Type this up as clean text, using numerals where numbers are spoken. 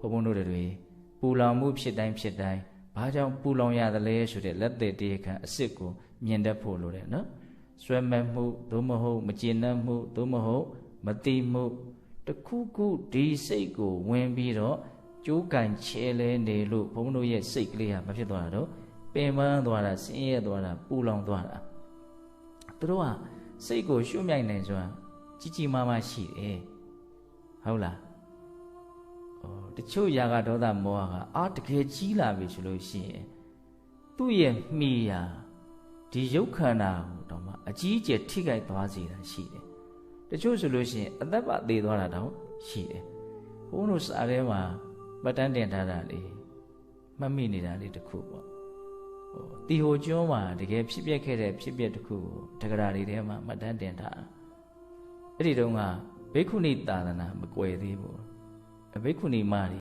ဘုံဘုံတို့တွေပူလောင်မှုဖြစ်တိုင်းဘာကြောင့်ပူလောင်ရသလဲဆိုတဲ့လက်သက်တရားခံအစ်စ်ကိုမြင်တတ်ဖို့လိုတယ်နော်ဆွဲမဲ့မှုသို့မဟုတ်မကျေနပ်မှုသို့မဟုတ်မတိမှုတခုခုဒီစိတ်ကိုဝင်ပြီးတော့ကြိုးကန်ချဲလဲနေလို့ဘုံတို့ရဲ့စိတ်ကလေးဟာမဖြစ်သွားတာတော့ပင်ပန်းသွားတာဆင်းရဲသွားတာပူလောင်သွားတာသူတို့ကစိတ်ကိုရှုမြိုက်နိုင်စွာကြီးကြီးမားမားရှိတယ်ဟုတ်လားတချို့ຢာကဒေါသမောဟကတကယ်ကြီးလာပြီဆိုလို့ရှိရင်သူ့ရဲ့မှီရာဒီရုပ်ခန္ဓာကိုတော့မှအကြီးအကျယ်ထိခိုက်သွားစေတာရှိတယ်တချို့ဆိုလို့ရှိရင်အသက်ပါသေးသွားတာတောင်ရှိတယ်ဘုန်းတို့စာထဲမှာမှတ်တမ်းတင်ထားတာလေမှတ်မိနေတာလေးတစ်ခုပေါ့တီဟိုကျွန်းမှာတကယ်ဖြစ်ပျက်ခဲ့တဲ့ဖြစ်ပျက်တစ်ခုကိုတက္ကရာတွေထဲမှာမှတ်တမ်းတင်ထားအဲ့ဒီတုန်းကဘိက္ခုနီသာသနာမကွယ်သေးဘူးဘိက္ခုနီမ